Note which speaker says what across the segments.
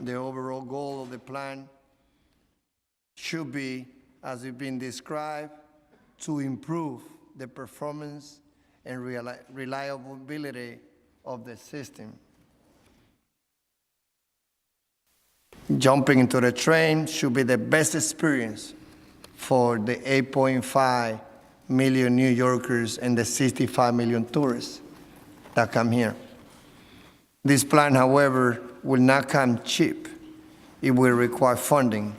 Speaker 1: The overall goal of the plan should be, as it's been described, to improve the performance and reliability of the system. Jumping into the train should be the best experience for the 8.5 million New Yorkers and the 65 million tourists that come here. This plan, however, will not come cheap. It will require funding.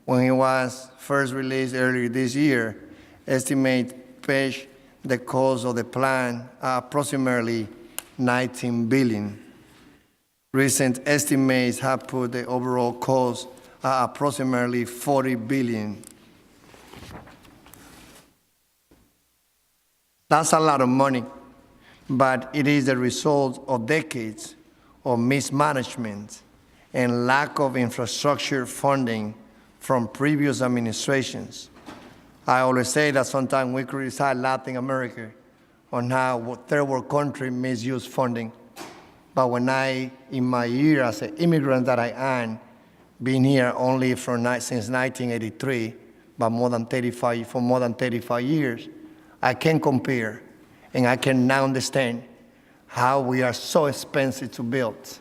Speaker 1: When it was first released earlier this year, estimates page the cost of the plan approximately $19 billion. Recent estimates have put the overall cost at approximately $40 billion. That's a lot of money, but it is the result of decades of mismanagement and lack of infrastructure funding from previous administrations. I always say that sometimes we criticize Latin America on how third world countries misuse funding. But when in my year as an immigrant that I am, being here only since 1983, but for more than 35 years, I can compare and I can now understand how we are so expensive to build,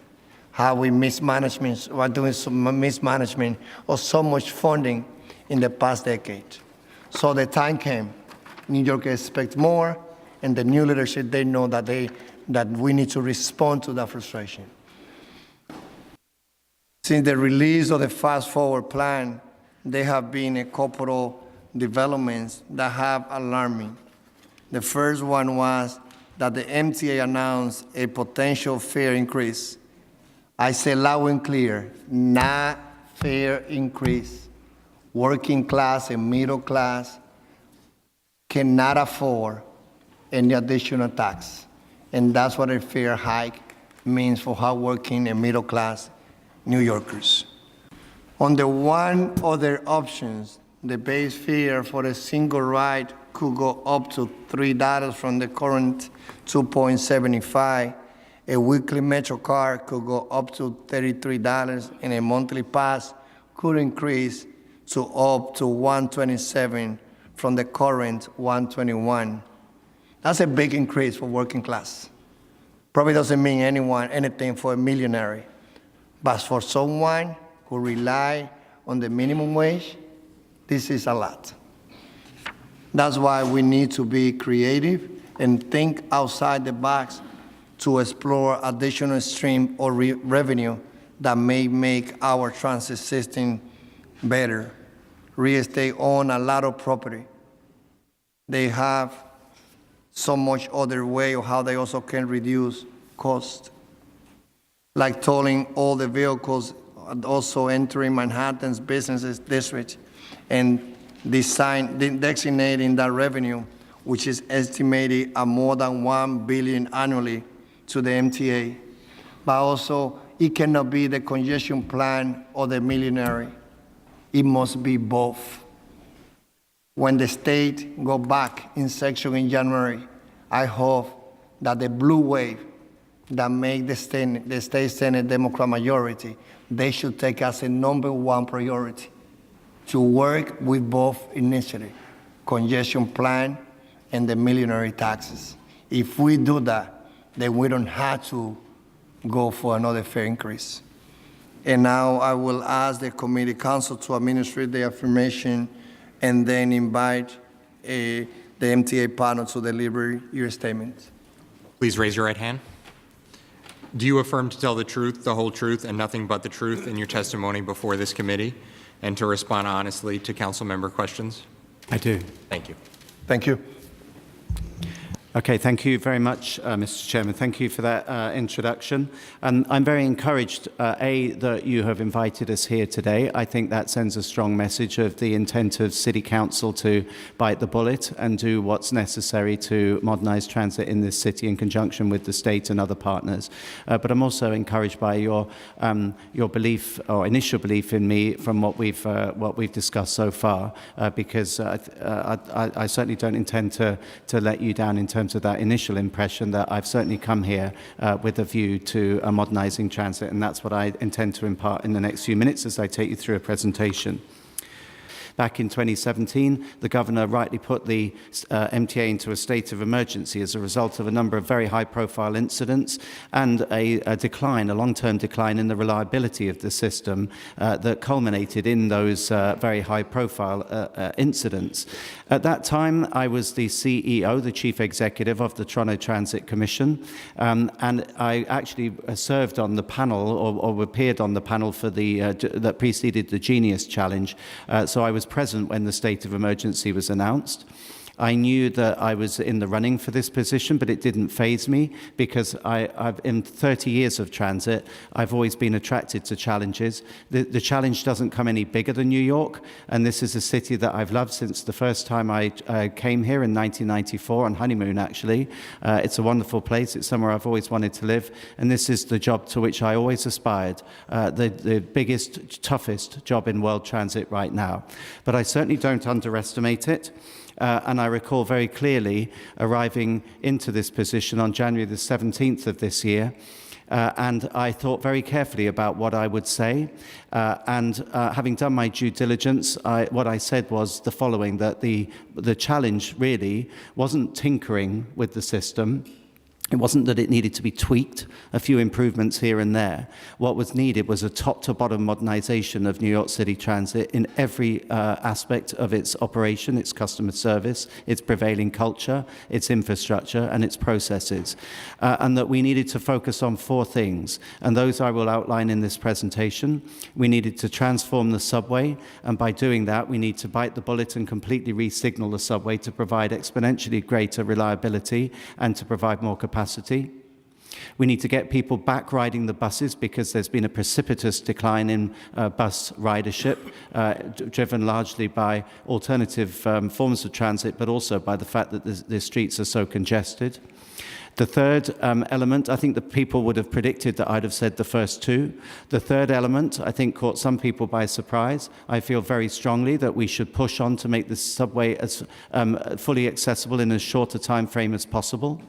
Speaker 1: how we are doing some mismanagement of so much funding in the past decade. So the time came. New York expects more, and the new leadership, they know that we need to respond to that frustration. Since the release of the Fast Forward plan, there have been a couple of developments that have alarmed me. The first one was that the MTA announced a potential fare increase. I say loud and clear, not fare increase. Working class and middle class cannot afford any additional tax. And that's what a fare hike means for hardworking and middle class New Yorkers. On the one other options, the base fare for a single ride could go up to $3 from the current $2.75. A weekly Metro card could go up to $33, and a monthly pass could increase to up to $127 from the current $121. That's a big increase for working class. Probably doesn't mean anything for a millionaire, but for someone who rely on the minimum wage, this is a lot. That's why we need to be creative and think outside the box to explore additional stream or revenue that may make our transit system better. Real estate own a lot of property. They have so much other way of how they also can reduce cost, like tolling all the vehicles also entering Manhattan's business district and designating that revenue, which is estimated at more than $1 billion annually to the MTA. But also, it cannot be the congestion plan or the millionaire. It must be both. When the state go back in session in January, I hope that the blue wave that make the state Senate Democrat majority, they should take as a #1 priority to work with both initiatives, congestion plan and the millionaire taxes. If we do that, then we don't have to go for another fare increase. And now I will ask the committee council to administrate the affirmation and then invite the MTA panel to deliver your statement.
Speaker 2: Please raise your right hand. Do you affirm to tell the truth, the whole truth, and nothing but the truth in your testimony before this committee, and to respond honestly to council member questions?
Speaker 3: I do.
Speaker 2: Thank you.
Speaker 1: Thank you.
Speaker 3: Okay, thank you very much, Mr. Chairman. Thank you for that introduction. I'm very encouraged, that you have invited us here today. I think that sends a strong message of the intent of City Council to bite the bullet and do what's necessary to modernise transit in this city in conjunction with the state and other partners. But I'm also encouraged by your belief or initial belief in me from what we've discussed so far, because I certainly don't intend to let you down in terms terms of that initial impression that I've certainly come here with a view to modernising transit, and that's what I intend to impart in the next few minutes as I take you through a presentation. Back in 2017, the Governor rightly put the MTA into a state of emergency as a result of a number of very high-profile incidents and a long-term decline in the reliability of the system that culminated in those very high-profile incidents. At that time, I was the CEO, the Chief Executive of the Toronto Transit Commission, and I actually served on the panel or appeared on the panel for that preceded the Genius Challenge. So I was present when the state of emergency was announced. I knew that I was in the running for this position, but it didn't faze me because I've in 30 years of transit, I've always been attracted to challenges. The challenge doesn't come any bigger than New York, and this is a city that I've loved since the first time I came here in 1994, on honeymoon actually. It's a wonderful place. It's somewhere I've always wanted to live, and this is the job to which I always aspired, the biggest, toughest job in world transit right now. But I certainly don't underestimate it. And I recall very clearly arriving into this position on January the 17th of this year. And I thought very carefully about what I would say. Having done my due diligence, what I said was the following, that the challenge really wasn't tinkering with the system. It wasn't that it needed to be tweaked, a few improvements here and there. What was needed was a top-to-bottom modernization of New York City Transit in every aspect of its operation, its customer service, its prevailing culture, its infrastructure, and its processes. And that we needed to focus on four things, and those I will outline in this presentation. We needed to transform the subway, and by doing that, we need to bite the bullet and completely re-signal the subway to provide exponentially greater reliability and to provide more capacity. We need to get people back riding the buses because there's been a precipitous decline in bus ridership, driven largely by alternative forms of transit, but also by the fact that the streets are so congested. The third element, I think the people would have predicted that I'd have said the first two. The third element, I think, caught some people by surprise. I feel very strongly that we should push on to make the subway as fully accessible in as short a time frame as possible.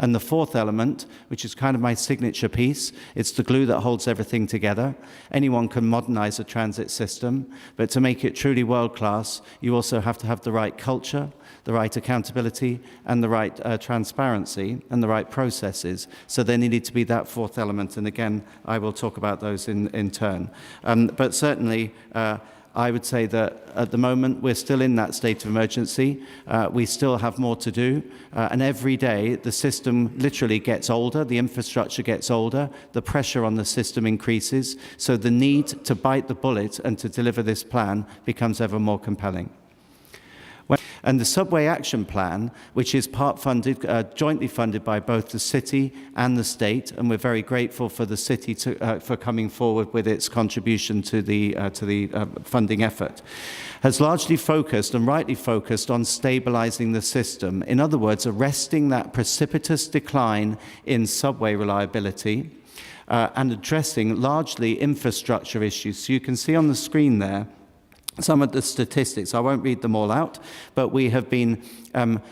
Speaker 3: And the fourth element, which is kind of my signature piece, it's the glue that holds everything together. Anyone can modernize a transit system, but to make it truly world-class, you also have to have the right culture, the right accountability, and the right transparency, and the right processes. So there needed to be that fourth element, and again, I will talk about those in turn. But certainly, I would say that at the moment we're still in that state of emergency. We still have more to do, and every day the system literally gets older, the infrastructure gets older, the pressure on the system increases, so the need to bite the bullet and to deliver this plan becomes ever more compelling. And the Subway Action Plan, which is part-funded, jointly funded by both the city and the state, and we're very grateful for the city for coming forward with its contribution to the funding effort, has largely focused, and rightly focused, on stabilizing the system. In other words, arresting that precipitous decline in subway reliability and addressing largely infrastructure issues. So you can see on the screen there some of the statistics. I won't read them all out, but we have been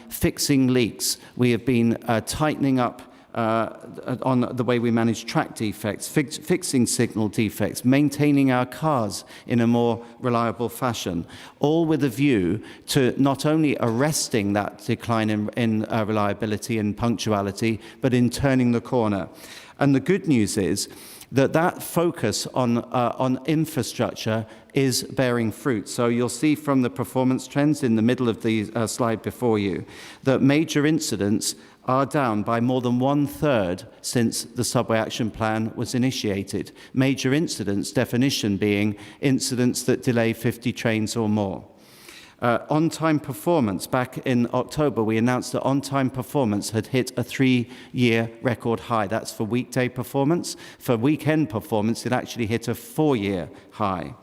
Speaker 3: fixing leaks. We have been tightening up on the way we manage track defects, fixing signal defects, maintaining our cars in a more reliable fashion, all with a view to not only arresting that decline in reliability and punctuality, but in turning the corner. And the good news is that focus on infrastructure is bearing fruit. So you'll see from the performance trends in the middle of the slide before you that major incidents are down by more than 1/3 since the Subway Action Plan was initiated. Major incidents, definition being incidents that delay 50 trains or more. On-time performance, back in October, we announced that on-time performance had hit a 3-year record high. That's for weekday performance. For weekend performance, it actually hit a 4-year high.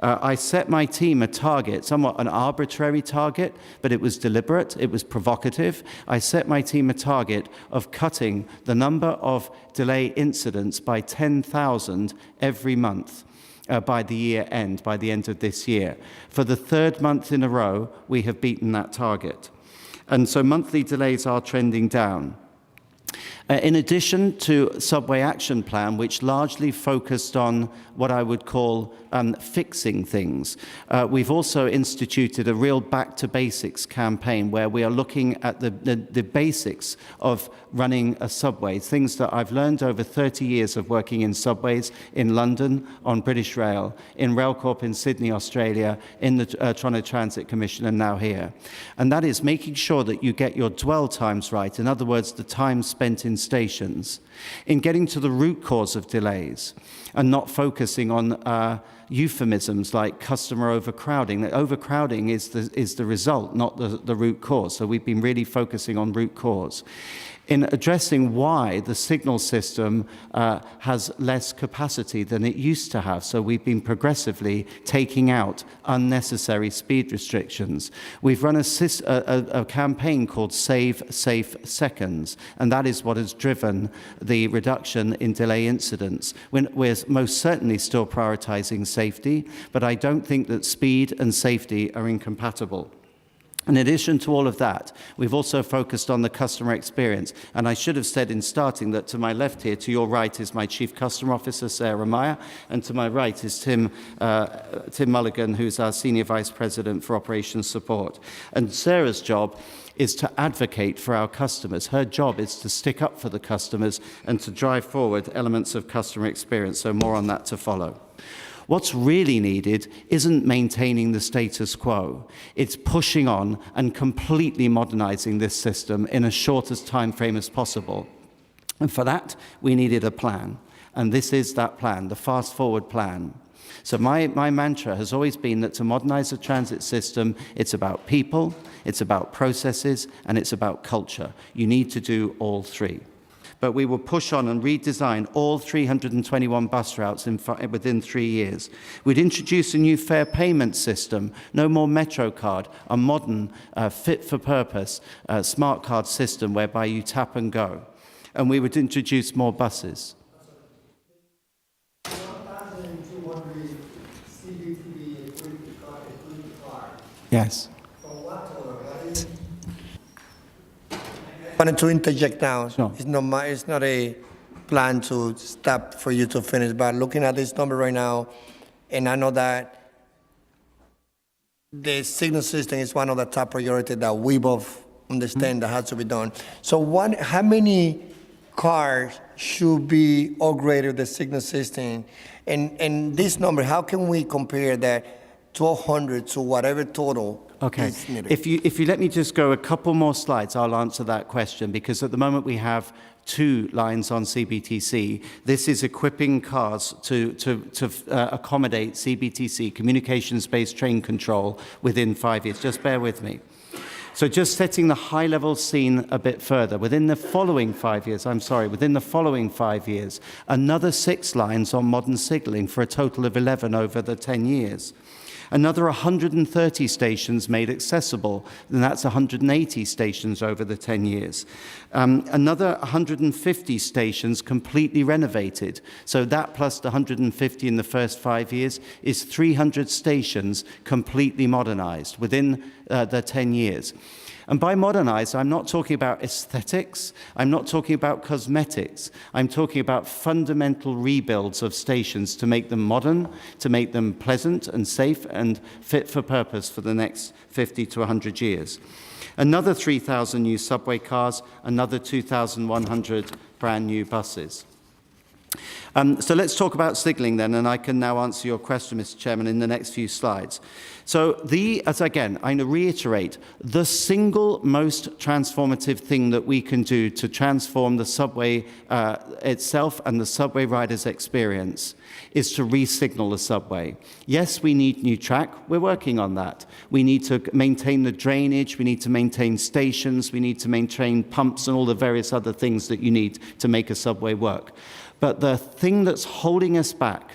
Speaker 3: I set my team a target, somewhat an arbitrary target, but it was deliberate, it was provocative. I set my team a target of cutting the number of delay incidents by 10,000 every month. By the year end, by the end of this year. For the third month in a row, we have beaten that target. And so monthly delays are trending down. In addition to Subway Action Plan, which largely focused on what I would call fixing things, we've also instituted a real back to basics campaign where we are looking at the basics of running a subway, things that I've learned over 30 years of working in subways in London, on British Rail, in Railcorp in Sydney, Australia, in the Toronto Transit Commission, and now here. And that is making sure that you get your dwell times right, in other words, the time spent in stations, in getting to the root cause of delays, and not focusing on euphemisms like customer overcrowding. That overcrowding is the result, not the root cause. So we've been really focusing on root cause. In addressing why the signal system has less capacity than it used to have. So we've been progressively taking out unnecessary speed restrictions. We've run a campaign called Save Safe Seconds, and that is what has driven the reduction in delay incidents. We're most certainly still prioritizing safety, but I don't think that speed and safety are incompatible. In addition to all of that, we've also focused on the customer experience. And I should have said in starting that to my left here, to your right, is my Chief Customer Officer, Sarah Meyer, and to my right is Tim Mulligan, who's our Senior Vice President for Operations Support. And Sarah's job is to advocate for our customers. Her job is to stick up for the customers and to drive forward elements of customer experience. So more on that to follow. What's really needed isn't maintaining the status quo. It's pushing on and completely modernizing this system in as short a time frame as possible. And for that, we needed a plan. And this is that plan, the fast forward plan. So my mantra has always been that to modernize the transit system, it's about people, it's about processes, and it's about culture. You need to do all three. But we will push on and redesign all 321 bus routes within 3 years. We'd introduce a new fare payment system, no more MetroCard, a modern, fit-for-purpose smart card system whereby you tap and go. And we would introduce more buses.
Speaker 1: 1,200 CBTV including the car.
Speaker 3: Yes.
Speaker 1: I wanted to interject now.
Speaker 3: Sure.
Speaker 1: It's not a plan to stop for you to finish, but looking at this number right now, and I know that the signal system is one of the top priorities that we both understand that has to be done. So how many cars should be upgraded the signal system? And this number, how can we compare that 1,200 to whatever total?
Speaker 3: Okay. If you let me just go a couple more slides, I'll answer that question, because at the moment we have 2 lines on CBTC. This is equipping cars to accommodate CBTC, communications-based train control, within 5 years. Just bear with me. So just setting the high-level scene a bit further, within the following 5 years, another 6 lines on modern signalling for a total of 11 over the 10 years. Another 130 stations made accessible, and that's 180 stations over the 10 years. Another 150 stations completely renovated. So that plus the 150 in the first 5 years is 300 stations completely modernized within the 10 years. And by modernize, I'm not talking about aesthetics, I'm not talking about cosmetics, I'm talking about fundamental rebuilds of stations to make them modern, to make them pleasant and safe and fit for purpose for the next 50 to 100 years. Another 3,000 new subway cars, another 2,100 brand new buses. So let's talk about signalling then, and I can now answer your question, Mr. Chairman, in the next few slides. So I reiterate, the single most transformative thing that we can do to transform the subway itself and the subway riders' experience is to re-signal the subway. Yes, we need new track. We're working on that. We need to maintain the drainage. We need to maintain stations. We need to maintain pumps and all the various other things that you need to make a subway work. But the thing that's holding us back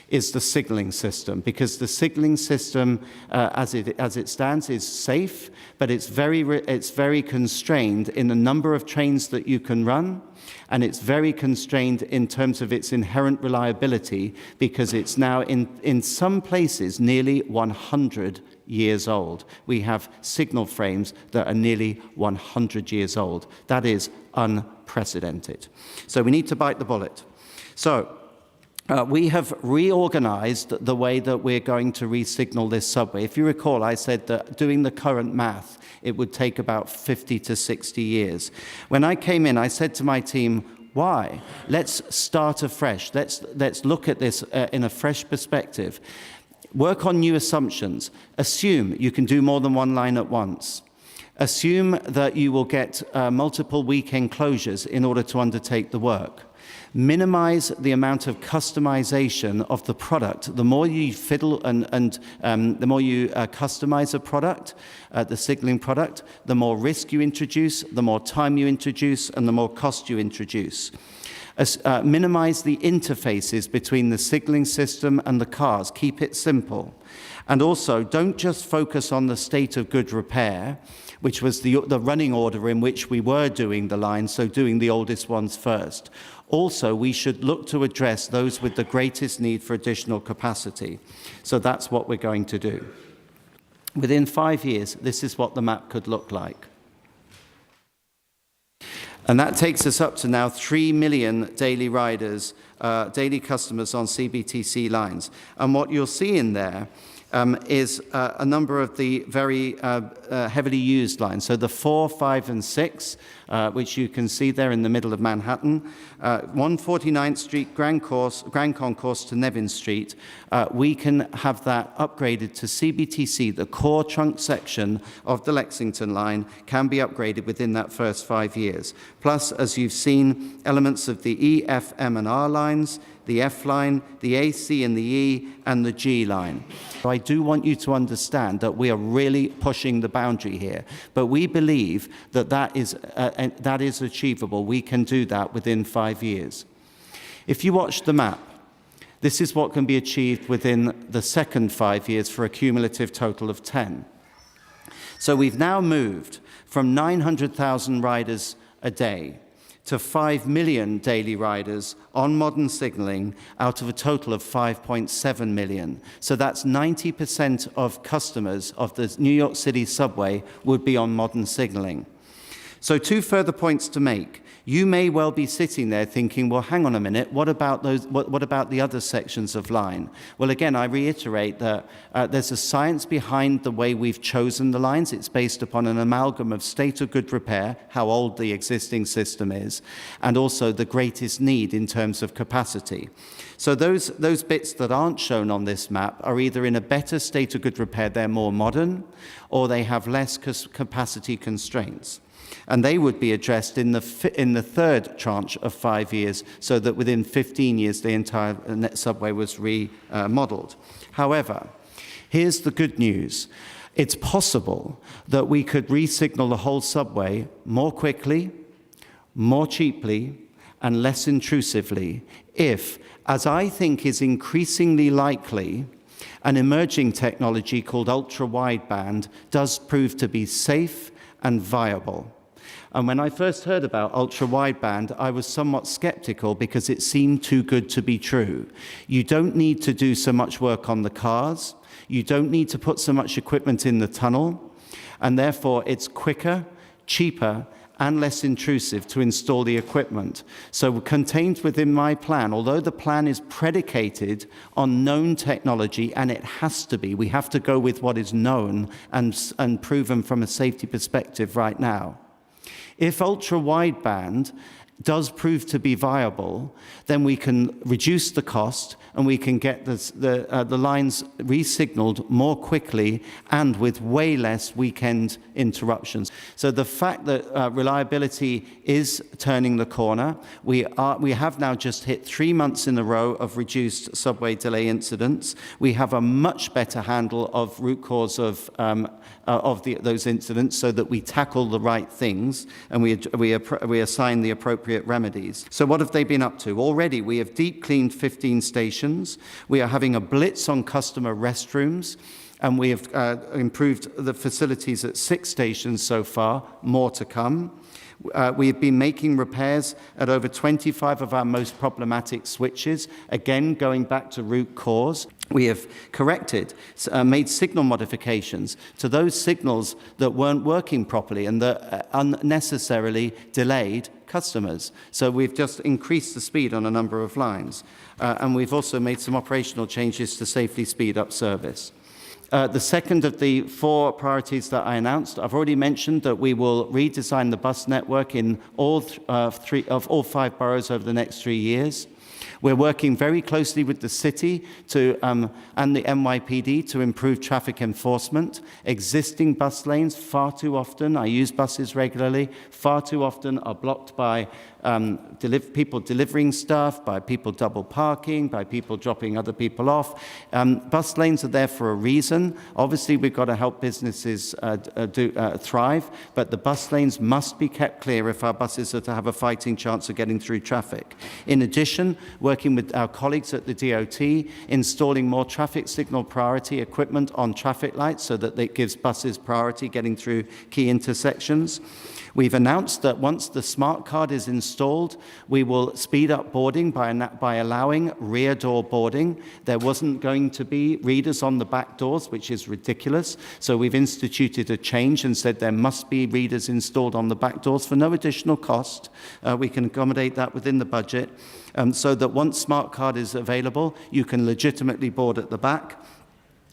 Speaker 3: is the signalling system, because the signalling system, as it stands, is safe, but it's very constrained in the number of trains that you can run, and it's very constrained in terms of its inherent reliability, because it's now in some places nearly 100 years old. We have signal frames that are nearly 100 years old. That is unprecedented. So we need to bite the bullet. So we have reorganized the way that we're going to re-signal this subway. If you recall, I said that doing the current math, it would take about 50 to 60 years. When I came in, I said to my team, why? Let's start afresh. Let's look at this in a fresh perspective. Work on new assumptions. Assume you can do more than one line at once. Assume that you will get multiple weekend closures in order to undertake the work. Minimize the amount of customization of the product. The more you fiddle and the more you customize a product, the signaling product, the more risk you introduce, the more time you introduce, and the more cost you introduce. Minimize the interfaces between the signaling system and the cars. Keep it simple. And also, don't just focus on the state of good repair, which was the running order in which we were doing the lines, so doing the oldest ones first. Also, we should look to address those with the greatest need for additional capacity. So that's what we're going to do. Within 5 years, this is what the map could look like. And that takes us up to now 3 million daily riders, daily customers on CBTC lines. And what you'll see in there is a number of the very heavily used lines. So the 4, 5, and 6, which you can see there in the middle of Manhattan, 149th Street, Grand Concourse to Nevin Street, we can have that upgraded to CBTC. The core trunk section of the Lexington line can be upgraded within that first 5 years. Plus, as you've seen, elements of the E, F, M, and R lines, the F line, the A, C, and the E, and the G line. So I do want you to understand that we are really pushing the boundary here, but we believe that that is achievable. We can do that within 5 years. If you watch the map, this is what can be achieved within the second 5 years for a cumulative total of 10. So we've now moved from 900,000 riders a day to 5 million daily riders on modern signaling out of a total of 5.7 million. So that's 90% of customers of the New York City subway would be on modern signaling. So 2 further points to make. You may well be sitting there thinking, well, hang on a minute, what about the other sections of line? Well, again, I reiterate that there's a science behind the way we've chosen the lines. It's based upon an amalgam of state of good repair, how old the existing system is, and also the greatest need in terms of capacity. So those bits that aren't shown on this map are either in a better state of good repair, they're more modern, or they have less capacity constraints. And they would be addressed in the third tranche of 5 years, so that within 15 years the entire subway was remodeled. However, here's the good news. It's possible that we could re-signal the whole subway more quickly, more cheaply, and less intrusively if, as I think is increasingly likely, an emerging technology called ultra-wideband does prove to be safe and viable. And when I first heard about ultra-wideband, I was somewhat skeptical because it seemed too good to be true. You don't need to do so much work on the cars. You don't need to put so much equipment in the tunnel. And therefore, it's quicker, cheaper, and less intrusive to install the equipment. So contained within my plan, although the plan is predicated on known technology, and it has to be, we have to go with what is known and proven from a safety perspective right now. If ultra-wideband does prove to be viable, then we can reduce the cost and we can get the lines re-signaled more quickly and with way less weekend interruptions. So the fact that reliability is turning the corner, we have now just hit 3 months in a row of reduced subway delay incidents. We have a much better handle of root cause of those incidents, so that we tackle the right things and we assign the appropriate remedies. So what have they been up to? Already we have deep cleaned 15 stations. We are having a blitz on customer restrooms, and we have improved the facilities at 6 stations so far, more to come. We've been making repairs at over 25 of our most problematic switches, again going back to root cause. We have corrected, made signal modifications to those signals that weren't working properly and that unnecessarily delayed customers. So we've just increased the speed on a number of lines. And we've also made some operational changes to safely speed up service. The second of the 4 priorities that I announced, I've already mentioned that we will redesign the bus network in all 5 boroughs over the next 3 years. We're working very closely with the city and the NYPD to improve traffic enforcement. Existing bus lanes, far too often, I use buses regularly, far too often are blocked by people delivering stuff, by people double parking, by people dropping other people off. Bus lanes are there for a reason. Obviously, we've got to help businesses thrive, but the bus lanes must be kept clear if our buses are to have a fighting chance of getting through traffic. In addition, working with our colleagues at the DOT, installing more traffic signal priority equipment on traffic lights so that it gives buses priority getting through key intersections. We've announced that once the smart card is installed, we will speed up boarding by allowing rear door boarding. There wasn't going to be readers on the back doors, which is ridiculous. So we've instituted a change and said there must be readers installed on the back doors for no additional cost. We can accommodate that within the budget so that once smart card is available, you can legitimately board at the back.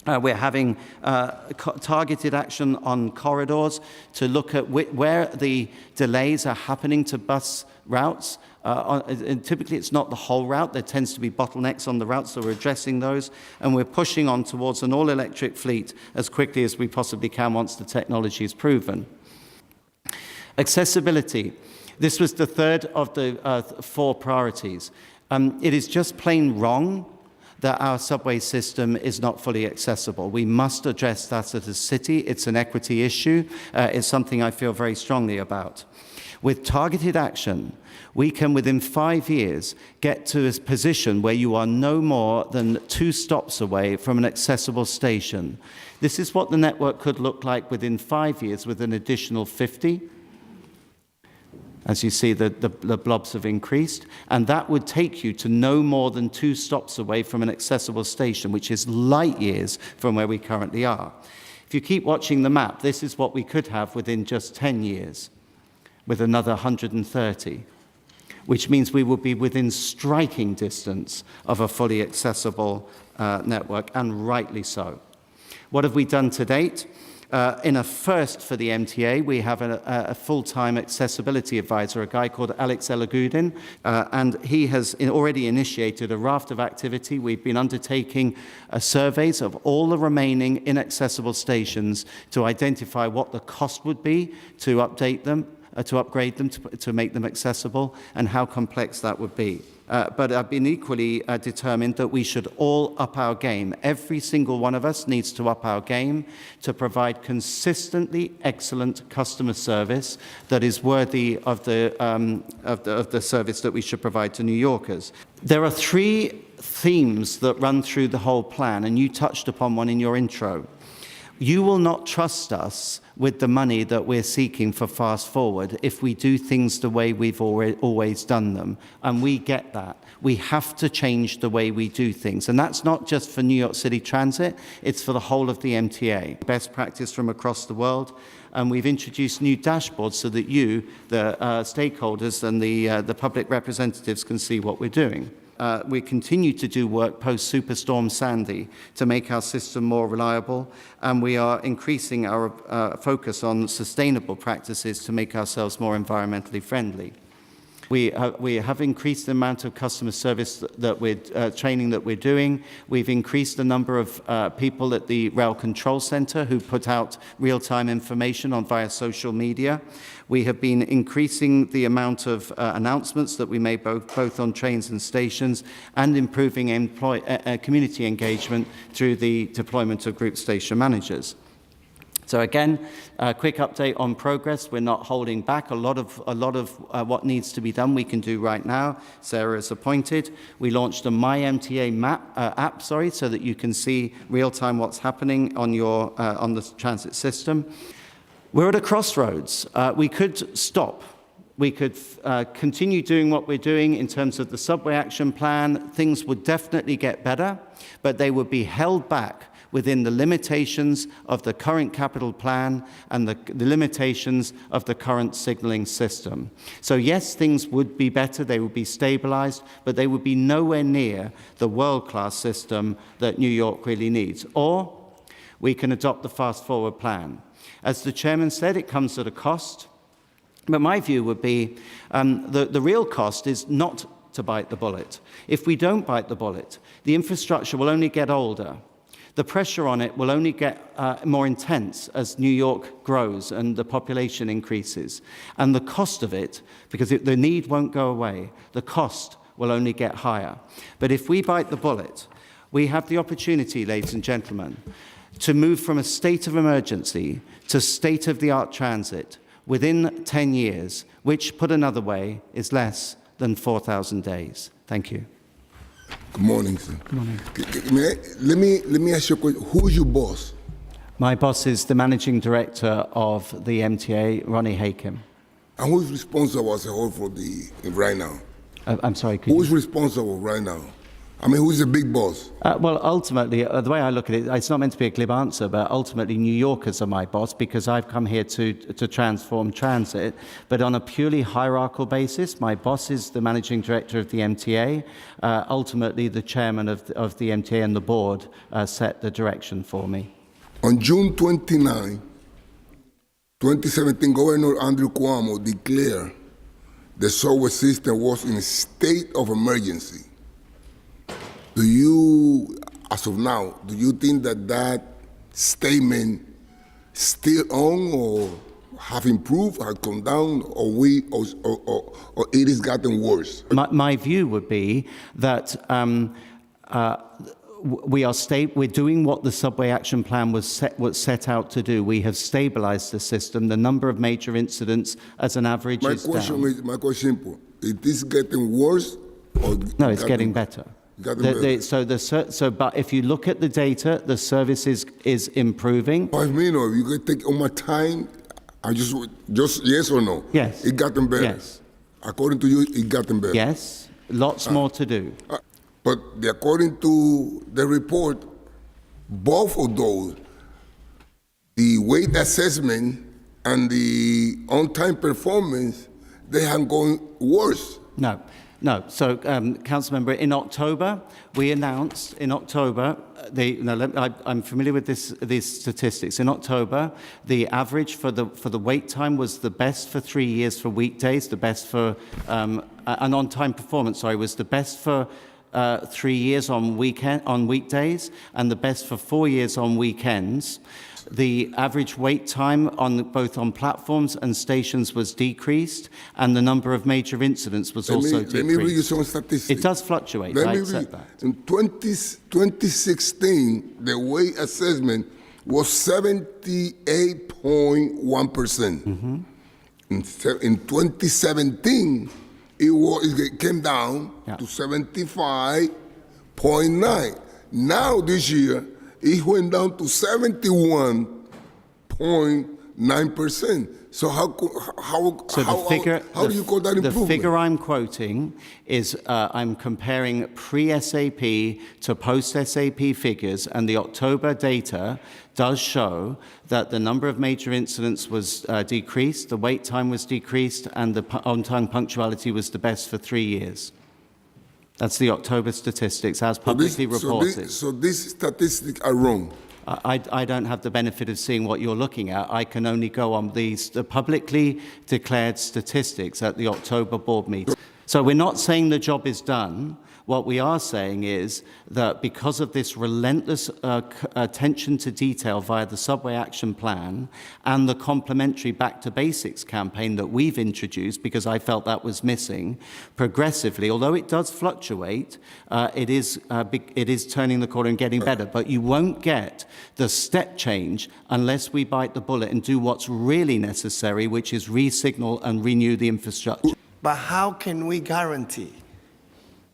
Speaker 3: We're having targeted action on corridors to look at where the delays are happening to bus routes. And typically, it's not the whole route. There tends to be bottlenecks on the route, so we're addressing those. And we're pushing on towards an all-electric fleet as quickly as we possibly can once the technology is proven. Accessibility. This was the third of the 4 priorities. It is just plain wrong that our subway system is not fully accessible. We must address that as a city. It's an equity issue. It's something I feel very strongly about. With targeted action, we can, within 5 years, get to a position where you are no more than 2 stops away from an accessible station. This is what the network could look like within 5 years with an additional 50. As you see, the blobs have increased, and that would take you to no more than 2 stops away from an accessible station, which is light years from where we currently are. If you keep watching the map, this is what we could have within just 10 years, with another 130, which means we will be within striking distance of a fully accessible network, and rightly so. What have we done to date? In a first for the MTA, we have a full-time accessibility advisor, a guy called Alex Elagudin, and he has already initiated a raft of activity. We've been undertaking surveys of all the remaining inaccessible stations to identify what the cost would be to update them, to upgrade them, to make them accessible, and how complex that would be. But I've been equally determined that we should all up our game. Every single one of us needs to up our game to provide consistently excellent customer service that is worthy of the service that we should provide to New Yorkers. There are 3 themes that run through the whole plan, and you touched upon one in your intro. You will not trust us with the money that we're seeking for Fast Forward if we do things the way we've always done them. And we get that. We have to change the way we do things. And that's not just for New York City Transit, it's for the whole of the MTA. Best practice from across the world. And we've introduced new dashboards so that you, the stakeholders and the public representatives can see what we're doing. We continue to do work post-Superstorm Sandy to make our system more reliable, and we are increasing our focus on sustainable practices to make ourselves more environmentally friendly. We have increased the amount of customer service training that we're doing. We've increased the number of people at the Rail Control Center who put out real-time information via social media. We have been increasing the amount of announcements that we make both on trains and stations, and improving community engagement through the deployment of group station managers. So again, a quick update on progress. We're not holding back. A lot of what needs to be done we can do right now. Sarah is appointed. We launched a My MTA app, so that you can see real-time what's happening on the transit system. We're at a crossroads. We could stop we could continue doing what we're doing in terms of the subway action plan. Things would definitely get better, but they would be held back within the limitations of the current capital plan and the limitations of the current signalling system. So yes, things would be better, they would be stabilized, but they would be nowhere near the world-class system that New York really needs. Or we can adopt the fast-forward plan. As the chairman said, it comes at a cost, but my view would be the real cost is not to bite the bullet. If we don't bite the bullet, the infrastructure will only get older. The pressure on it will only get more intense as New York grows and the population increases. And the cost of it, because the need won't go away, the cost will only get higher. But if we bite the bullet, we have the opportunity, ladies and gentlemen, to move from a state of emergency to state-of-the-art transit within 10 years, which, put another way, is less than 4,000 days. Thank you.
Speaker 4: Good morning, sir.
Speaker 3: Good morning.
Speaker 4: Let me ask you a question. Who's your boss?
Speaker 3: My boss is the managing director of the MTA, Ronnie Hakim.
Speaker 4: And who's responsible as a whole for the right now?
Speaker 3: I'm sorry, could
Speaker 4: Who's
Speaker 3: you...
Speaker 4: responsible right now? I mean, who's the big boss?
Speaker 3: Well, ultimately, the way I look at it, it's not meant to be a glib answer, but ultimately New Yorkers are my boss because I've come here to transform transit. But on a purely hierarchical basis, my boss is the managing director of the MTA. Ultimately, the chairman of the MTA and the board set the direction for me.
Speaker 4: On June 29, 2017, Governor Andrew Cuomo declared the subway system was in a state of emergency. Do you, as of now, do you think that statement still on, or have improved, have come down, or it has gotten worse?
Speaker 3: My view would be that we're doing what the subway action plan was set out to do. We have stabilized the system. The number of major incidents, as an average, is down.
Speaker 4: My question is simple: Is this getting worse, or
Speaker 3: no? It's getting better.
Speaker 4: But
Speaker 3: if you look at the data, the service is improving.
Speaker 4: 5 minutes. You can take all my time. I just yes or no?
Speaker 3: Yes.
Speaker 4: It gotten better.
Speaker 3: Yes.
Speaker 4: According to you, it gotten better.
Speaker 3: Yes. Lots more to do.
Speaker 4: But according to the report, both of those, the weight assessment and the on-time performance, they have gone worse.
Speaker 3: No. So, Councilmember, in October, we announced, I'm familiar with these statistics. In October, the average for the wait time was the best for 3 years for weekdays, the best for, and on-time performance, was the best for 3 years on weekdays, and the best for 4 years on weekends. The average wait time both on platforms and stations was decreased, and the number of major incidents was also decreased.
Speaker 4: Let me read you some statistics.
Speaker 3: It does fluctuate, I accept that.
Speaker 4: In 2016, the weight assessment was 78.1%.
Speaker 3: Mm-hmm.
Speaker 4: In 2017, it came down to 75.9. Now this year, it went down to 71.9%. So how do you call that improvement?
Speaker 3: The figure I'm quoting is I'm comparing pre-SAP to post-SAP figures, and the October data does show that the number of major incidents was decreased, the wait time was decreased, and the on-time punctuality was the best for 3 years. That's the October statistics, as publicly reported.
Speaker 4: So these statistics are wrong.
Speaker 3: I don't have the benefit of seeing what you're looking at. I can only go on the publicly declared statistics at the October board meeting. So we're not saying the job is done. What we are saying is that because of this relentless attention to detail via the Subway Action Plan and the complementary Back to Basics campaign that we've introduced, because I felt that was missing, progressively, although it does fluctuate, it is turning the corner and getting better. But you won't get the step change unless we bite the bullet and do what's really necessary, which is re-signal and renew the infrastructure.
Speaker 1: But how can we guarantee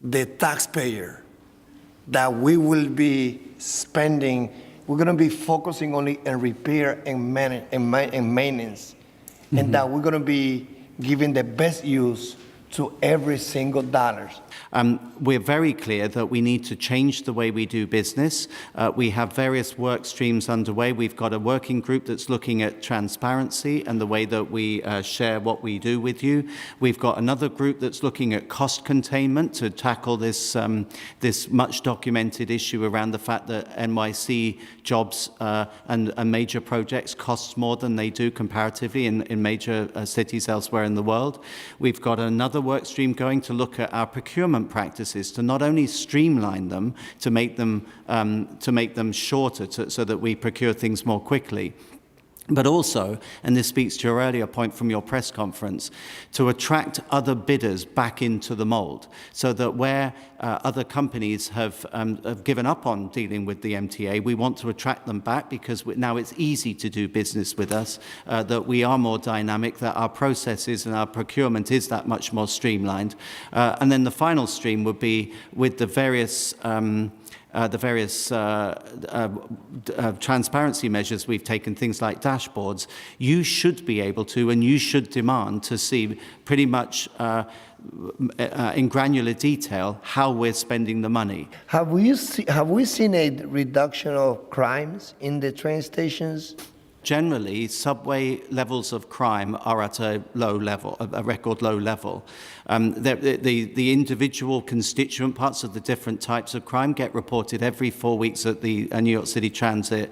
Speaker 1: the taxpayer that we will be spending, we're going to be focusing only on repair and maintenance, and that we're going to be giving the best use to every single dollar.
Speaker 3: We're very clear that we need to change the way we do business. We have various work streams underway. We've got a working group that's looking at transparency and the way that we share what we do with you. We've got another group that's looking at cost containment to tackle this, this much documented issue around the fact that NYC jobs and major projects cost more than they do comparatively in major cities elsewhere in the world. We've got another work stream going to look at our procurement practices, to not only streamline them, to make them shorter so that we procure things more quickly, but also, and this speaks to your earlier point from your press conference, to attract other bidders back into the mold, so that where other companies have given up on dealing with the MTA, we want to attract them back, because now it's easy to do business with us, that we are more dynamic, that our processes and our procurement is that much more streamlined. And then the final stream would be with the various transparency measures we've taken, things like dashboards. You should be able to, and you should demand to see pretty much in granular detail how we're spending the money.
Speaker 1: Have we seen a reduction of crimes in the train stations?
Speaker 3: Generally, subway levels of crime are at a low level, a record low level. The individual constituent parts of the different types of crime get reported every 4 weeks at the New York City Transit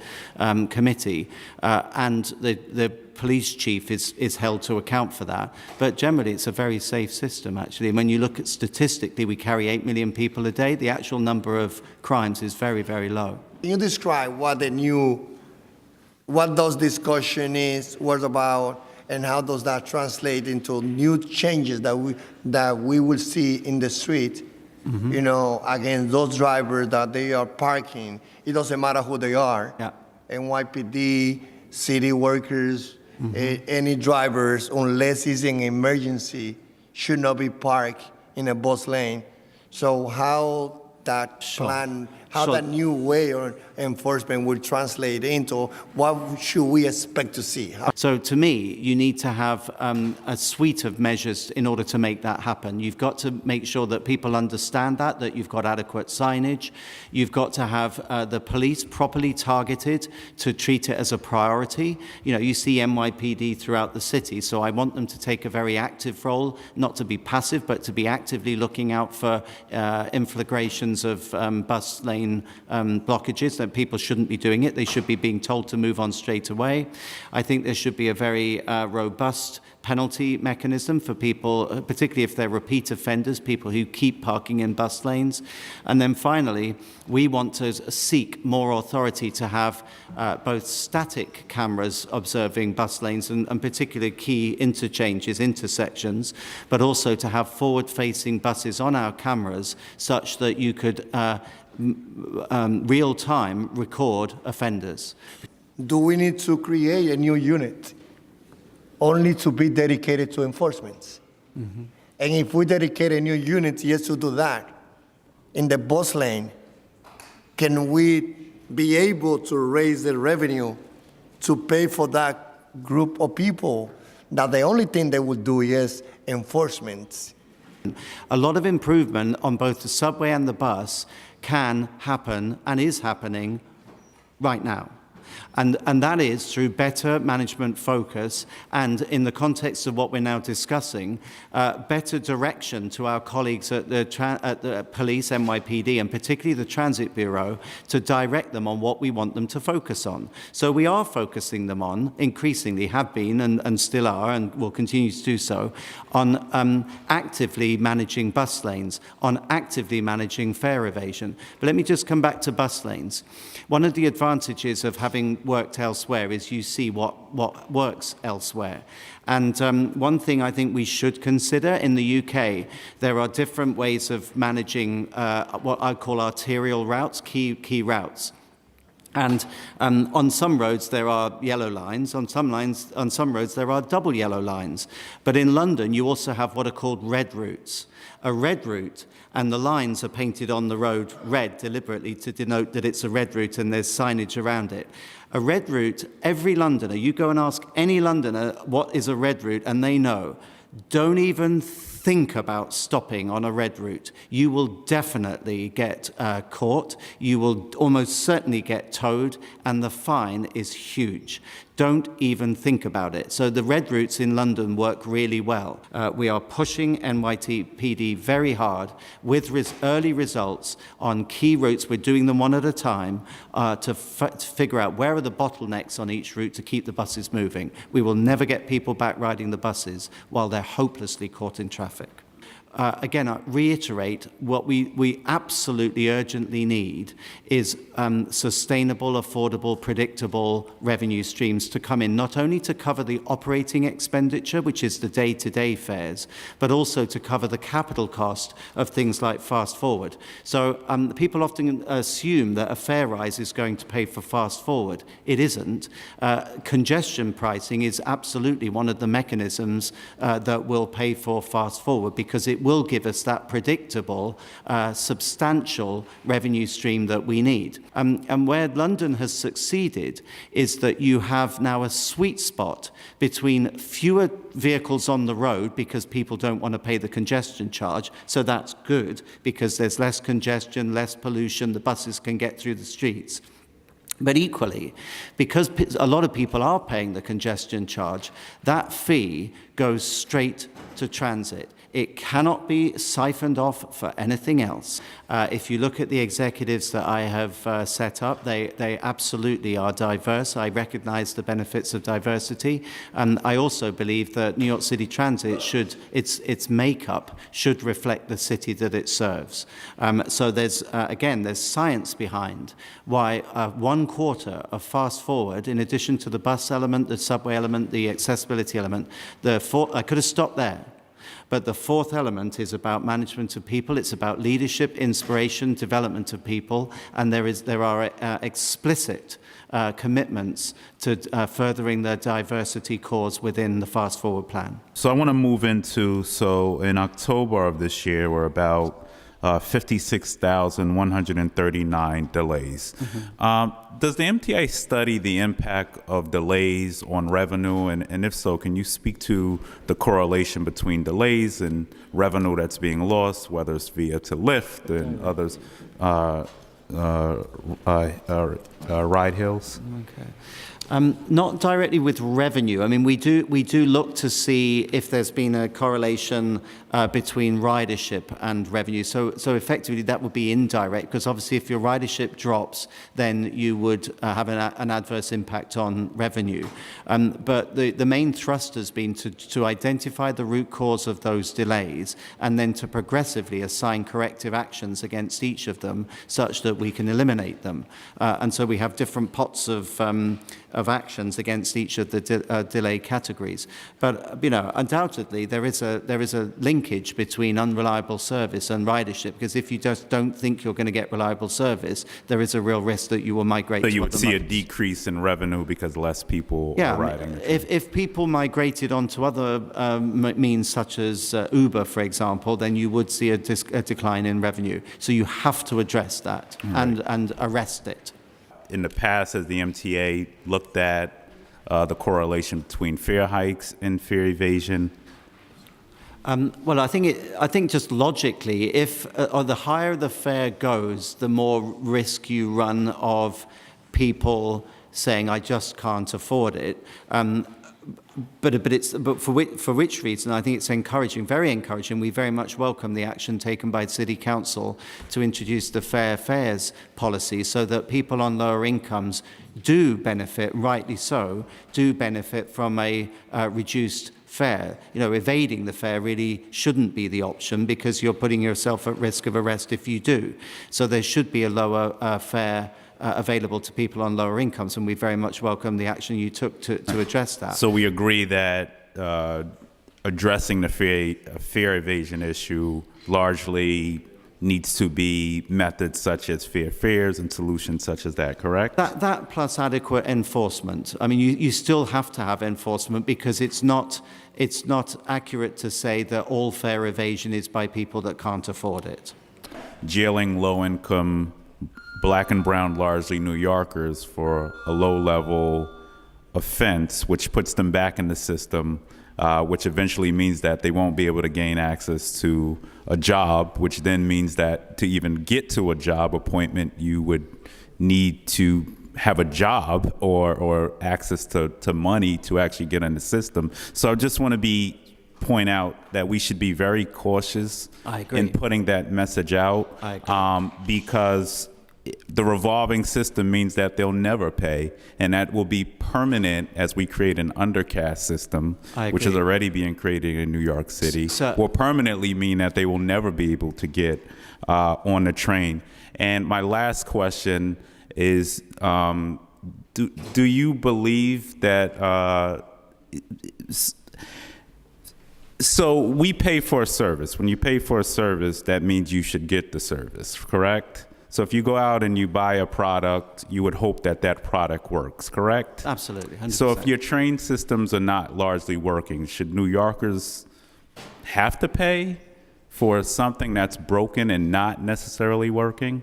Speaker 3: Committee, and the police chief is held to account for that. But generally, it's a very safe system, actually. And when you look at statistically, we carry 8 million people a day. The actual number of crimes is very, very low.
Speaker 1: Can you describe what those discussion is, was about, and how does that translate into new changes that we will see in the street? Mm-hmm. You know, against those drivers that they are parking. It doesn't matter who they are.
Speaker 3: Yeah.
Speaker 1: NYPD, city workers, mm-hmm. Any drivers, unless it's an emergency, should not be parked in a bus lane. So how that plan, that new way of enforcement will translate into what should we expect to see?
Speaker 3: So to me, you need to have a suite of measures in order to make that happen. You've got to make sure that people understand that you've got adequate signage. You've got to have the police properly targeted to treat it as a priority. You know, you see NYPD throughout the city, so I want them to take a very active role, not to be passive, but to be actively looking out for inflagrations of bus lane blockages, that people shouldn't be doing it. They should be being told to move on straight away. I think there should be a very robust penalty mechanism for people, particularly if they're repeat offenders, people who keep parking in bus lanes. And then finally, we want to seek more authority to have both static cameras observing bus lanes and particularly key interchanges, intersections, but also to have forward-facing buses on our cameras such that you could real-time record offenders.
Speaker 1: Do we need to create a new unit only to be dedicated to enforcement? Mm-hmm. And if we dedicate a new unit just to do that in the bus lane, can we be able to raise the revenue to pay for that group of people that the only thing they will do is enforcement?
Speaker 3: A lot of improvement on both the subway and the bus can happen and is happening right now. And that is through better management focus and, in the context of what we're now discussing, better direction to our colleagues at the police, NYPD, and particularly the Transit Bureau, to direct them on what we want them to focus on. So we are focusing them on, increasingly have been and still are and will continue to do so, on actively managing bus lanes, on actively managing fare evasion. But let me just come back to bus lanes. One of the advantages of having worked elsewhere is you see what works elsewhere. And one thing I think we should consider in the UK, there are different ways of managing what I call arterial routes, key routes. And on some roads there are yellow lines, on some roads there are double yellow lines. But in London you also have what are called red routes. A red route, and the lines are painted on the road red deliberately to denote that it's a red route and there's signage around it. A red route, every Londoner, you go and ask any Londoner what is a red route and they know. don't even think about stopping on a red route. You will definitely get caught. You will almost certainly get towed, and the fine is huge. Don't even think about it. So the red routes in London work really well. We are pushing NYPD very hard with early results on key routes. We're doing them one at a time to figure out where are the bottlenecks on each route to keep the buses moving. We will never get people back riding the buses while they're hopelessly caught in traffic. Again, I reiterate, what we absolutely urgently need is sustainable, affordable, predictable revenue streams to come in, not only to cover the operating expenditure, which is the day-to-day fares, but also to cover the capital cost of things like fast forward. So people often assume that a fare rise is going to pay for fast forward. It isn't. Congestion pricing is absolutely one of the mechanisms that will pay for fast forward, because it will give us that predictable, substantial revenue stream that we need. And where London has succeeded is that you have now a sweet spot between fewer vehicles on the road because people don't want to pay the congestion charge, so that's good because there's less congestion, less pollution, the buses can get through the streets. But equally, because a lot of people are paying the congestion charge, that fee goes straight to transit. It cannot be siphoned off for anything else. If you look at the executives that I have set up, they absolutely are diverse. I recognize the benefits of diversity. And I also believe that New York City Transit its makeup should reflect the city that it serves. So there's science behind why 1/4 of fast forward, in addition to the bus element, the subway element, the accessibility element, I could have stopped there. But the fourth element is about management of people. It's about leadership, inspiration, development of people, and there are explicit commitments to furthering the diversity cause within the Fast Forward plan.
Speaker 5: So I want to move into, in October of this year, we're about 56,139 delays. Mm-hmm. Does the MTA study the impact of delays on revenue? And if so, can you speak to the correlation between delays and revenue that's being lost, whether it's via to Lyft and others, ride hails?
Speaker 3: Okay. Not directly with revenue. I mean, we do look to see if there's been a correlation between ridership and revenue. So effectively, that would be indirect, because obviously, if your ridership drops, then you would have an adverse impact on revenue. But the main thrust has been to identify the root cause of those delays, and then to progressively assign corrective actions against each of them, such that we can eliminate them. And so we have different pots of actions against each of the delay categories. But undoubtedly there is a linkage between unreliable service and ridership, because if you just don't think you're going to get reliable service, there is a real risk that you will migrate. So
Speaker 5: you would see a decrease in revenue because less people are riding.
Speaker 3: If people migrated onto other means such as Uber, for example, then you would see a decline in revenue. So you have to address that and arrest it.
Speaker 5: In the past, has the MTA looked at the correlation between fare hikes and fare evasion?
Speaker 3: Well, I think just logically, if the higher the fare goes, the more risk you run of people saying, "I just can't afford it." But for which reason? I think it's encouraging, very encouraging. We very much welcome the action taken by City Council to introduce the fair fares policy, so that people on lower incomes do benefit, rightly so, do benefit from a reduced fare. Evading the fare really shouldn't be the option, because you're putting yourself at risk of arrest if you do. So there should be a lower fare available to people on lower incomes, and we very much welcome the action you took to address that.
Speaker 5: So we agree that addressing the fare evasion issue largely needs to be methods such as fair fares and solutions such as that, correct?
Speaker 3: That plus adequate enforcement. I mean, you still have to have enforcement, because it's not accurate to say that all fare evasion is by people that can't afford it.
Speaker 5: Jailing low-income Black and brown, largely New Yorkers, for a low-level offense, which puts them back in the system, which eventually means that they won't be able to gain access to a job, which then means that to even get to a job appointment, you would need to have a job or access to money to actually get in the system. So I just want to point out that we should be very cautious in putting that message out, because the revolving system means that they'll never pay, and that will be permanent as we create an undercast system, which is already being created in New York City, will permanently mean that they will never be able to get on the train. And my last question is, do you believe that, so we pay for a service. When you pay for a service, that means you should get the service, correct? So if you go out and you buy a product, you would hope that that product works, correct?
Speaker 3: Absolutely, 100%.
Speaker 5: So if your train systems are not largely working, should New Yorkers have to pay for something that's broken and not necessarily working?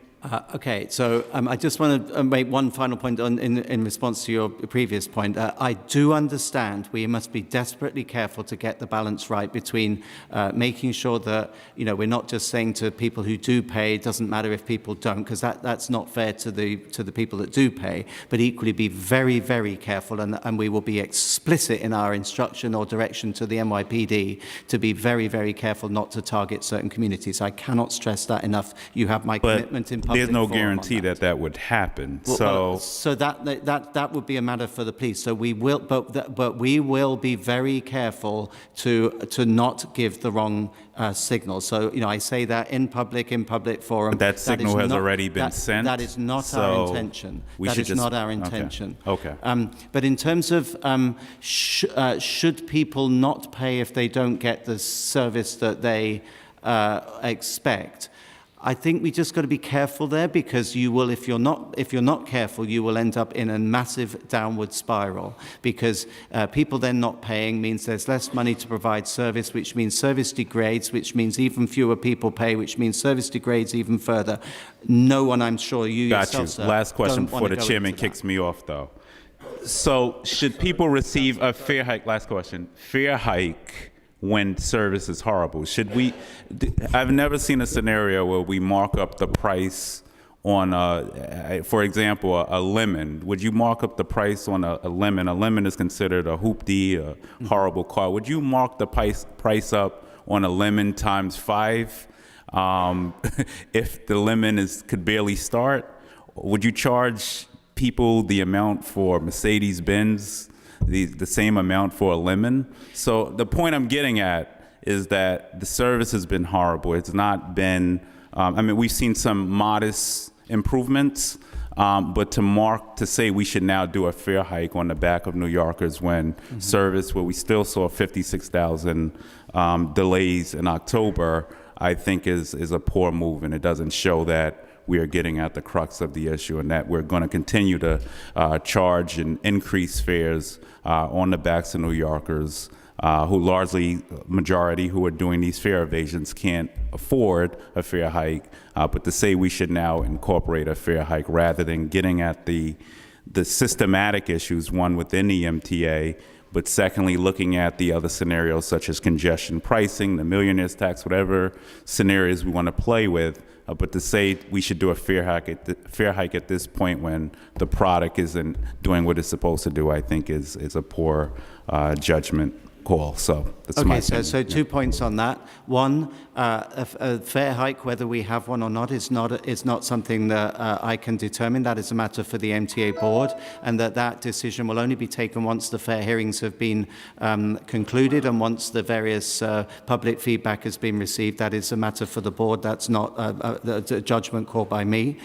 Speaker 3: Okay, so I just want to make one final point in response to your previous point. I do understand we must be desperately careful to get the balance right between making sure that, you know, we're not just saying to people who do pay, it doesn't matter if people don't, because that's not fair to the people that do pay, but equally be very, very careful, and we will be explicit in our instruction or direction to the NYPD to be very, very careful not to target certain communities. I cannot stress that enough. You have my commitment in
Speaker 5: there's no guarantee that would happen.
Speaker 3: So that would be a matter for the police. So we will, but we will be very careful to not give the wrong signal. So, you know, I say that in public forum.
Speaker 5: But that signal has already been sent.
Speaker 3: That is not our intention. That is not our intention.
Speaker 5: Okay.
Speaker 3: But in terms of should people not pay if they don't get the service that they expect, I think we just got to be careful there, because you will, if you're not careful, you will end up in a massive downward spiral, because people then not paying means there's less money to provide service, which means service degrades, which means even fewer people pay, which means service degrades even further. No one, I'm sure you yourself, sir,
Speaker 5: last question before the chairman kicks me off, though. So should people receive a fair hike? Last question. Fair hike when service is horrible? Should we? I've never seen a scenario where we mark up the price on, for example, a lemon. Would you mark up the price on a lemon? A lemon is considered a hoopty, a horrible car. Would you mark the price up on a lemon times 5 if the lemon could barely start? Would you charge people the amount for Mercedes-Benz, the same amount for a lemon? So the point I'm getting at is that the service has been horrible. It's not been, I mean, we've seen some modest improvements, but to say we should now do a fare hike on the back of New Yorkers when service, where we still saw 56,000 delays in October, I think is a poor move, and it doesn't show that we are getting at the crux of the issue, and that we're going to continue to charge and increase fares on the backs of New Yorkers, who largely, majority who are doing these fare evasions can't afford a fare hike, but to say we should now incorporate a fare hike rather than getting at the systematic issues, one within the MTA, but secondly, looking at the other scenarios such as congestion pricing, the millionaire's tax, whatever scenarios we want to play with. But to say we should do a fare hike at this point when the product isn't doing what it's supposed to do, I think is a poor judgment call. So that's my opinion.
Speaker 3: So 2 points on that. One, a fare hike, whether we have one or not, is not something that I can determine. That is a matter for the MTA board, and that decision will only be taken once the fare hearings have been concluded and once the various public feedback has been received. That is a matter for the board. That's not a judgment call by me.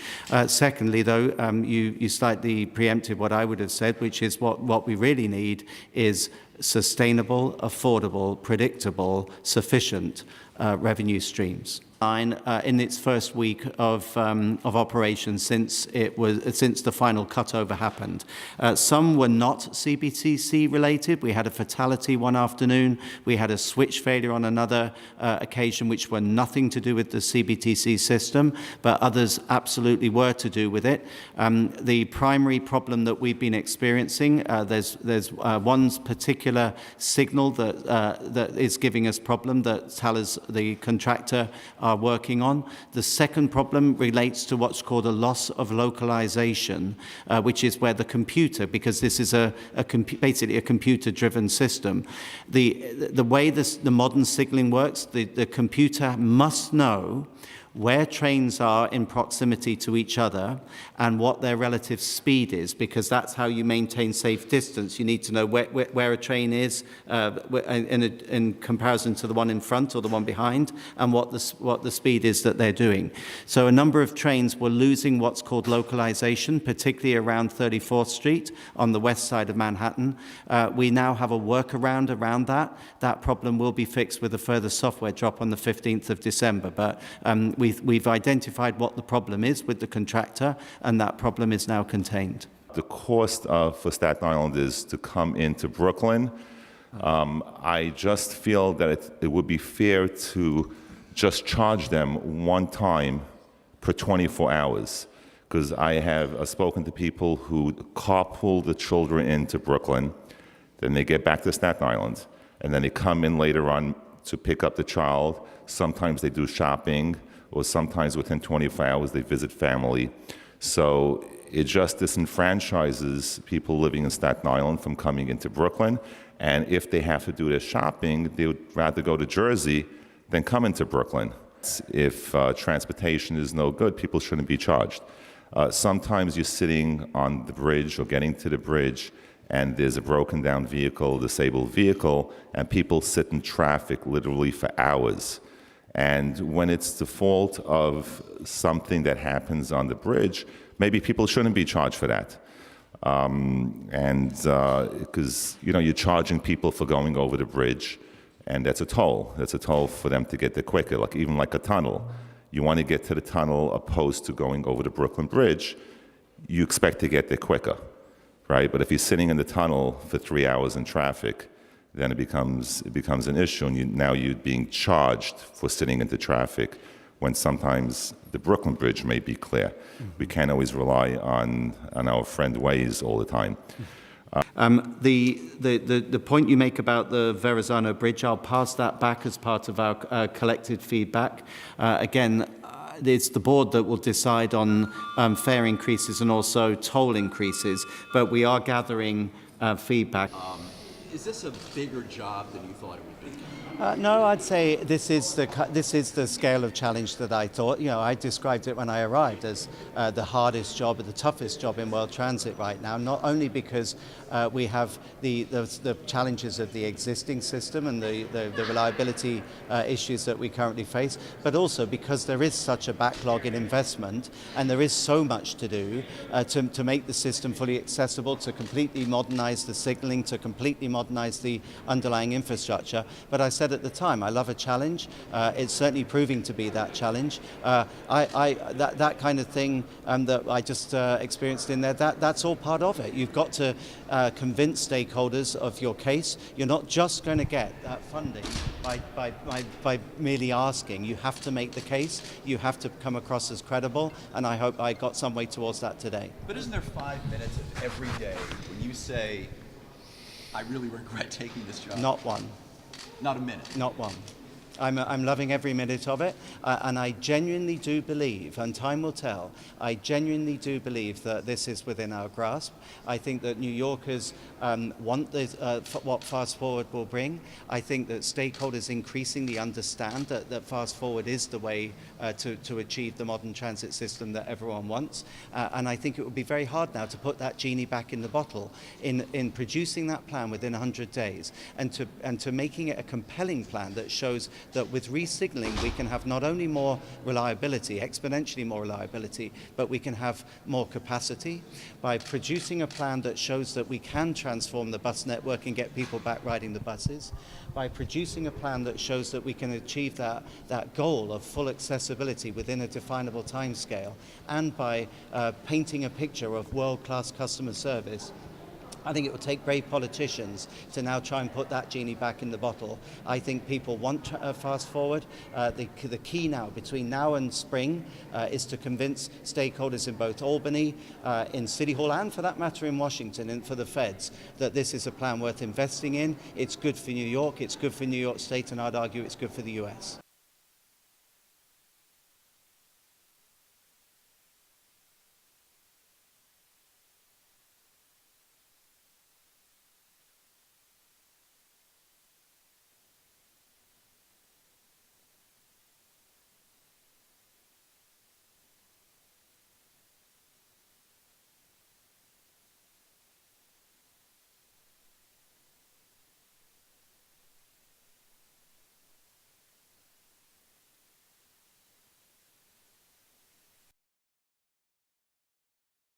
Speaker 3: Secondly, though, you slightly preempted what I would have said, which is what we really need is sustainable, affordable, predictable, sufficient revenue streams. In its first week of operation since the final cutover happened. Some were not CBTC related. We had a fatality one afternoon. We had a switch failure on another occasion, which were nothing to do with the CBTC system, but others absolutely were to do with it. The primary problem that we've been experiencing, there's one particular signal that is giving us problem that Thales, the contractor, are working on. The second problem relates to what's called a loss of localization, which is where the computer, because this is basically a computer-driven system, the way the modern signaling works, the computer must know where trains are in proximity to each other and what their relative speed is, because that's how you maintain safe distance. You need to know where a train is in comparison to the one in front or the one behind, and what the speed is that they're doing. So a number of trains were losing what's called localization, particularly around 34th Street on the west side of Manhattan. We now have a workaround around that. That problem will be fixed with a further software drop on the 15th of December. But we've identified what the problem is with the contractor, and that problem is now contained.
Speaker 6: The cost for Staten Islanders to come into Brooklyn, I just feel that it would be fair to just charge them one time per 24 hours. Because I have spoken to people who carpool the children into Brooklyn, then they get back to Staten Island, and then they come in later on to pick up the child. Sometimes they do shopping, or sometimes within 24 hours they visit family. So it just disenfranchises people living in Staten Island from coming into Brooklyn. And if they have to do their shopping, they would rather go to Jersey than come into Brooklyn. If transportation is no good, people shouldn't be charged. Sometimes you're sitting on the bridge or getting to the bridge, and there's a broken down vehicle, disabled vehicle, and people sit in traffic literally for hours. And when it's the fault of something that happens on the bridge, maybe people shouldn't be charged for that. Because you're charging people for going over the bridge, and that's a toll. That's a toll for them to get there quicker, even like a tunnel. You want to get to the tunnel opposed to going over the Brooklyn Bridge, you expect to get there quicker, right? But if you're sitting in the tunnel for 3 hours in traffic, then it becomes an issue, and now you're being charged for sitting into traffic when sometimes the Brooklyn Bridge may be clear. We can't always rely on our friend Waze all the time.
Speaker 3: The point you make about the Verrazano Bridge, I'll pass that back as part of our collected feedback. Again, it's the board that will decide on fare increases and also toll increases, but we are gathering feedback.
Speaker 7: Is this a bigger job than you thought it would be?
Speaker 3: No, I'd say this is the scale of challenge that I thought. I described it when I arrived as the hardest job, the toughest job in world transit right now. Not only because we have the challenges of the existing system and the reliability issues that we currently face, but also because there is such a backlog in investment, and there is so much to do to make the system fully accessible, to completely modernize the signaling, to completely modernize the underlying infrastructure. But I said at the time, I love a challenge. It's certainly proving to be that challenge. That kind of thing that I just experienced in there, that's all part of it. You've got to convince stakeholders of your case. You're not just going to get that funding by merely asking. You have to make the case. You have to come across as credible, and I hope I got some way towards that today.
Speaker 7: But isn't there 5 minutes of every day when you say, I really regret taking this job?
Speaker 3: Not one.
Speaker 7: Not a minute?
Speaker 3: Not one. I'm loving every minute of it, and I genuinely do believe, and time will tell, I genuinely do believe that this is within our grasp. I think that New Yorkers want what Fast Forward will bring. I think that stakeholders increasingly understand that Fast Forward is the way to achieve the modern transit system that everyone wants. And I think it would be very hard now to put that genie back in the bottle in producing that plan within 100 days and to making it a compelling plan that shows that with resignaling we can have not only more reliability, exponentially more reliability, but we can have more capacity by producing a plan that shows that we can transform the bus network and get people back riding the buses, by producing a plan that shows that we can achieve that goal of full accessibility within a definable timescale, and by painting a picture of world-class customer service. I think it will take brave politicians to now try and put that genie back in the bottle. I think people want fast forward. The key now, between now and spring, is to convince stakeholders in both Albany, in City Hall, and for that matter in Washington, and for the feds, that this is a plan worth investing in. It's good for New York, it's good for New York State, and I'd argue it's good for the US.